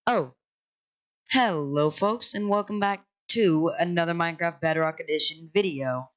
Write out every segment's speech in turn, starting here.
Oh, hello folks and welcome back to another Minecraft Bedrock Edition video.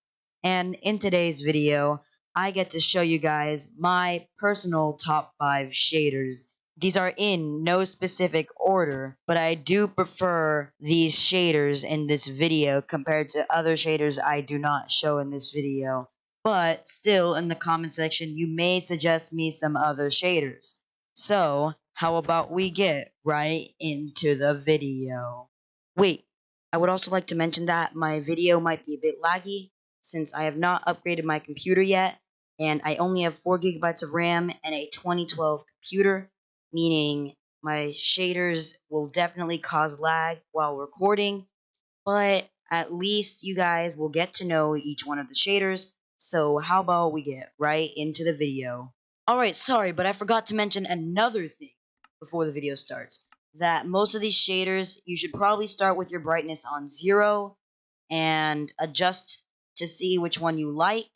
And in today's video, I get to show you guys my personal top 5 shaders. These are in no specific order, but I do prefer these shaders in this video compared to other shaders I do not show in this video. But still, in the comment section, you may suggest me some other shaders. So, how about we get right into the video? Wait, I would also like to mention that my video might be a bit laggy since I have not upgraded my computer yet, and I only have 4 gigabytes of RAM and a 2012 computer, meaning my shaders will definitely cause lag while recording, but at least you guys will get to know each one of the shaders, so how about we get right into the video? Alright, sorry, but I forgot to mention another thing before the video starts. That most of these shaders, you should probably start with your brightness on 0 and adjust to see which one you like.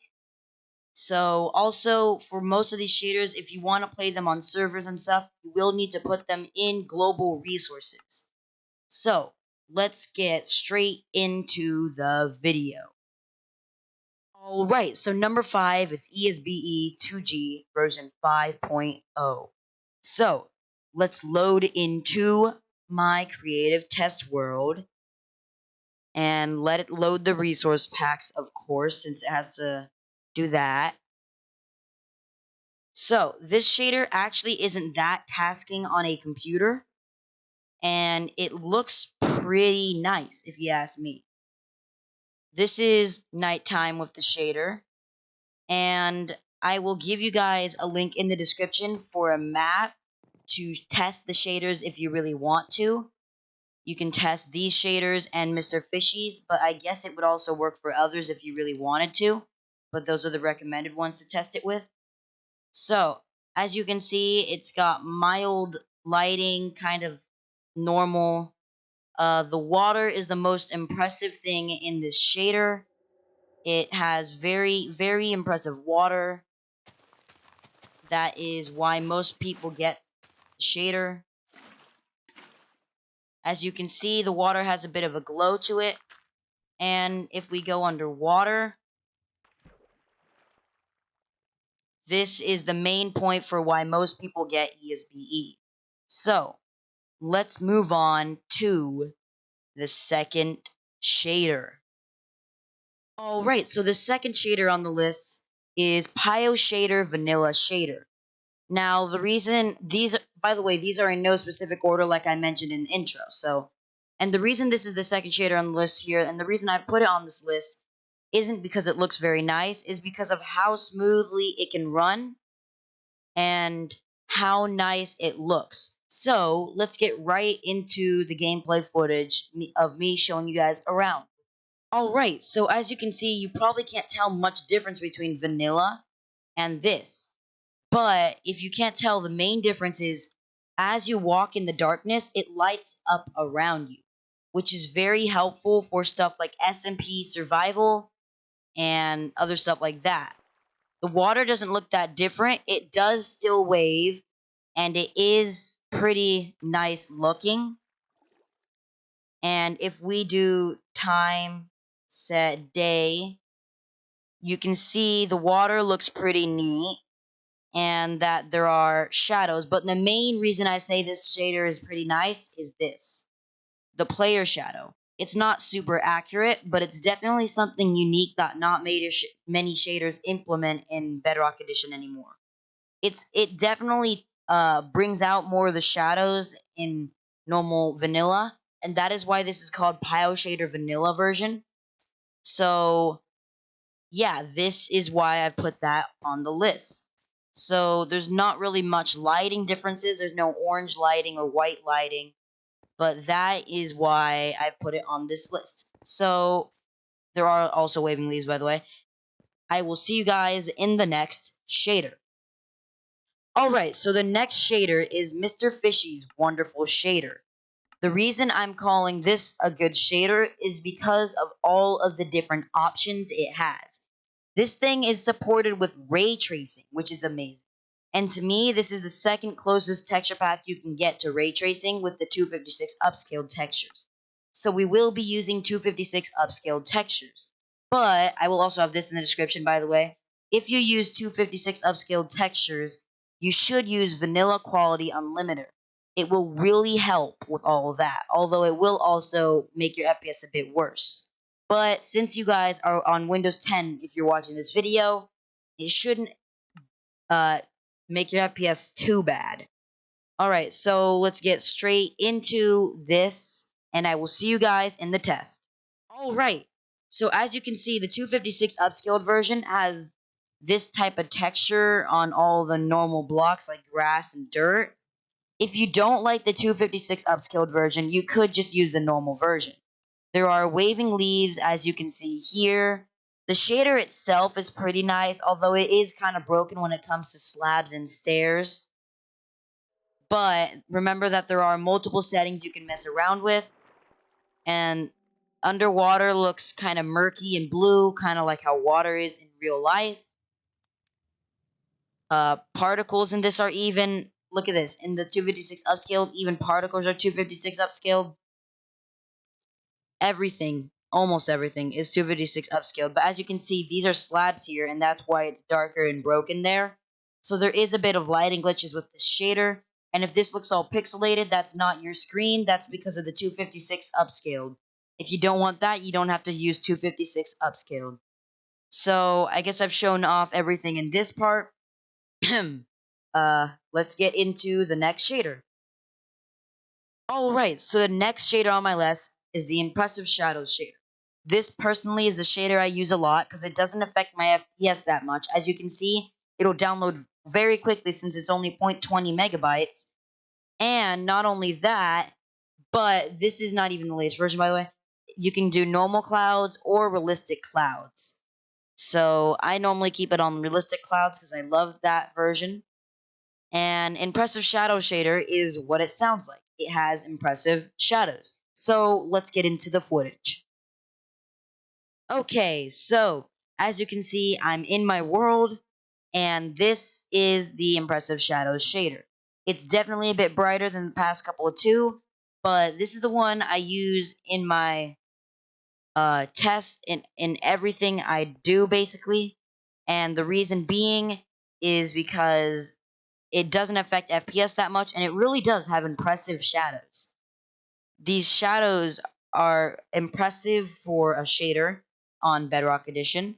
So also, for most of these shaders, if you want to play them on servers and stuff, you will need to put them in global resources. So, let's get straight into the video. Alright, so number 5 is ESBE 2G version 5.0. So, let's load into my creative test world and let it load the resource packs, of course, since it has to do that. So, this shader actually isn't that tasking on a computer, and it looks pretty nice if you ask me. This is nighttime with the shader, and I will give you guys a link in the description for a map to test the shaders if you really want to. You can test these shaders and Mr. Fishy's, but I guess it would also work for others if you really wanted to, but those are the recommended ones to test it with. So, as you can see, it's got mild lighting, kind of normal. The water is the most impressive thing in this shader. It has very, very impressive water. That is why most people get shader. As you can see, the water has a bit of a glow to it. And if we go underwater, this is the main point for why most people get ESBE. So, let's move on to the second shader. Alright, so the second shader on the list is Piyo Shader Vanilla Shader. Now, the reason these, by the way, these are in no specific order like I mentioned in the intro. And the reason this is the second shader on the list here, and the reason I put it on this list, isn't because it looks very nice, is because of how smoothly it can run and how nice it looks. So, let's get right into the gameplay footage of me showing you guys around. Alright, so as you can see, you probably can't tell much difference between vanilla and this. But if you can't tell, the main difference is as you walk in the darkness, it lights up around you, which is very helpful for stuff like SMP survival and other stuff like that. The water doesn't look that different. It does still wave, and it is pretty nice looking. And if we do time set day, you can see the water looks pretty neat and that there are shadows. But the main reason I say this shader is pretty nice is this. The player shadow. It's not super accurate, but it's definitely something unique that not many shaders implement in Bedrock Edition anymore. It definitely brings out more of the shadows in normal vanilla, and that is why this is called Piyo Shader Vanilla version. So, yeah, this is why I put that on the list. So there's not really much lighting differences. There's no orange lighting or white lighting. But that is why I put it on this list. So there are also waving leaves, by the way. I will see you guys in the next shader. Alright, so the next shader is Mr. Fishy's wonderful shader. The reason I'm calling this a good shader is because of all of the different options it has. This thing is supported with ray tracing, which is amazing. And to me, this is the second closest texture pack you can get to ray tracing with the 256 upscaled textures. So we will be using 256 upscaled textures. But I will also have this in the description, by the way. If you use 256 upscaled textures, you should use Vanilla Quality Unlimited. It will really help with all of that, although it will also make your FPS a bit worse. But since you guys are on Windows 10, if you're watching this video, it shouldn't uh, make your FPS too bad. Alright, so let's get straight into this, and I will see you guys in the test. Alright, so as you can see, the 256 upscaled version has this type of texture on all the normal blocks like grass and dirt. If you don't like the 256 upscaled version, you could just use the normal version. There are waving leaves, as you can see here. The shader itself is pretty nice, although it is kind of broken when it comes to slabs and stairs. But remember that there are multiple settings you can mess around with. And underwater looks kind of murky and blue, kind of like how water is in real life. Particles in this are even. Look at this. In the 256 upscaled, even particles are 256 upscaled. Everything, almost everything, is 256 upscaled. But as you can see, these are slabs here, and that's why it's darker and broken there. So there is a bit of lighting glitches with this shader. And if this looks all pixelated, that's not your screen. That's because of the 256 upscaled. If you don't want that, you don't have to use 256 upscaled. So I guess I've shown off everything in this part. Let's get into the next shader. Alright, so the next shader on my list is the Impressive Shadows shader. This personally is a shader I use a lot because it doesn't affect my FPS that much. As you can see, it'll download very quickly since it's only 0.20 megabytes. And not only that, but this is not even the latest version, by the way. You can do normal clouds or realistic clouds. So I normally keep it on realistic clouds because I love that version. And Impressive Shadow Shader is what it sounds like. It has impressive shadows. So let's get into the footage. Okay, so as you can see, I'm in my world, and this is the Impressive Shadows shader. It's definitely a bit brighter than the past couple of two, but this is the one I use in my test in everything I do basically. And the reason being is because it doesn't affect FPS that much, and it really does have impressive shadows. These shadows are impressive for a shader on Bedrock Edition,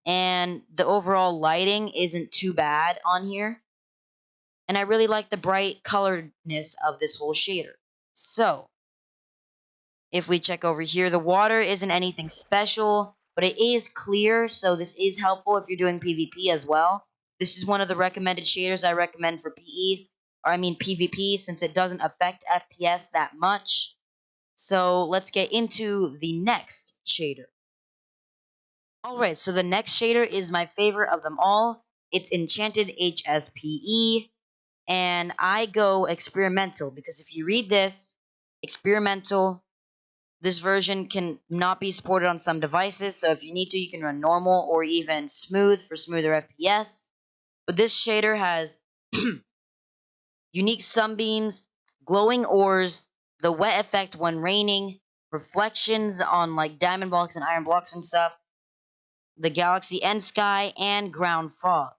and the overall lighting isn't too bad on here. And I really like the bright coloredness of this whole shader. So, if we check over here, the water isn't anything special, but it is clear, so this is helpful if you're doing PvP as well. This is one of the recommended shaders I recommend for PvP, since it doesn't affect FPS that much. So let's get into the next shader. Alright, so the next shader is my favorite of them all. It's Enchanted HSPE, and I go experimental, because if you read this, experimental, this version can not be supported on some devices, so if you need to, you can run normal or even smooth for smoother FPS. But this shader has unique sunbeams, glowing ores, the wet effect when raining, reflections on like diamond blocks and iron blocks and stuff, the galaxy end sky, and ground fog.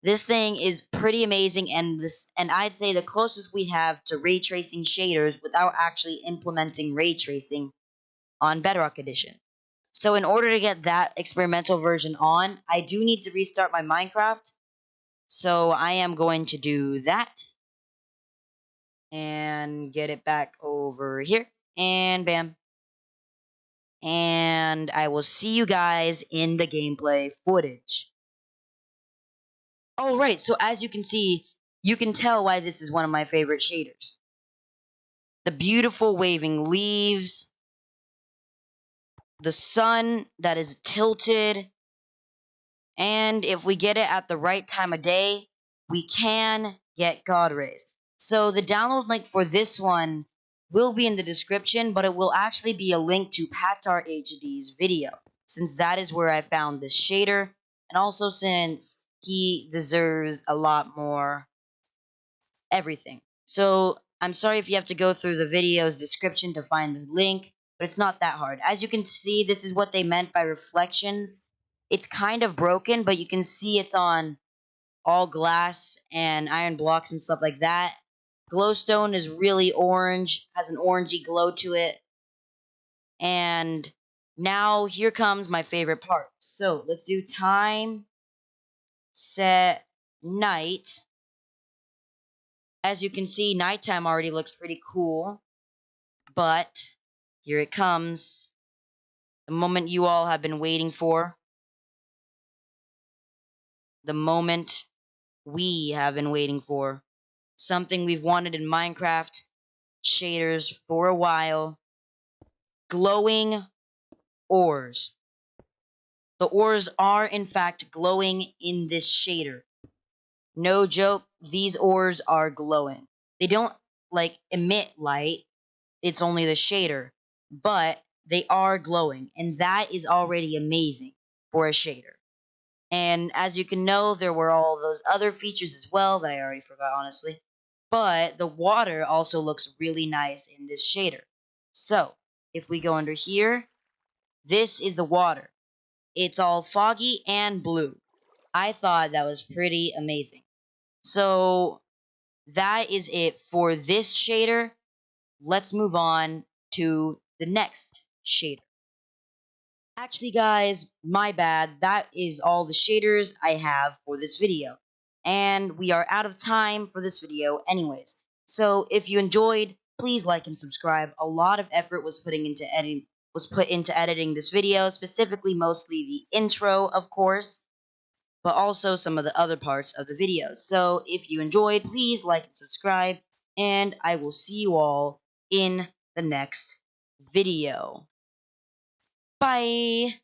This thing is pretty amazing, and I'd say the closest we have to ray tracing shaders without actually implementing ray tracing on Bedrock Edition. So in order to get that experimental version on, I do need to restart my Minecraft. So I am going to do that. And get it back over here. And bam. And I will see you guys in the gameplay footage. Alright, so as you can see, you can tell why this is one of my favorite shaders. The beautiful waving leaves, the sun that is tilted, and if we get it at the right time of day, we can get God rays. So the download link for this one will be in the description, but it will actually be a link to Patar HD's video, since that is where I found this shader, and also since he deserves a lot more everything. So I'm sorry if you have to go through the video's description to find the link, but it's not that hard. As you can see, this is what they meant by reflections. It's kind of broken, but you can see it's on all glass and iron blocks and stuff like that. Glowstone is really orange, has an orangey glow to it. And now here comes my favorite part. So let's do time, set, night. As you can see, nighttime already looks pretty cool. But here it comes. The moment you all have been waiting for. The moment we have been waiting for. Something we've wanted in Minecraft shaders for a while. Glowing ores. The ores are in fact glowing in this shader. No joke, these ores are glowing. They don't like emit light, it's only the shader, but they are glowing, and that is already amazing for a shader. And as you can know, there were all those other features as well that I already forgot, honestly. But the water also looks really nice in this shader. So, if we go under here, this is the water. It's all foggy and blue. I thought that was pretty amazing. So, that is it for this shader. Let's move on to the next shader. Actually, guys, my bad. That is all the shaders I have for this video. And we are out of time for this video anyways. So if you enjoyed, please like and subscribe. A lot of effort was put into editing this video, specifically mostly the intro, of course, but also some of the other parts of the video. So if you enjoyed, please like and subscribe, and I will see you all in the next video. Bye!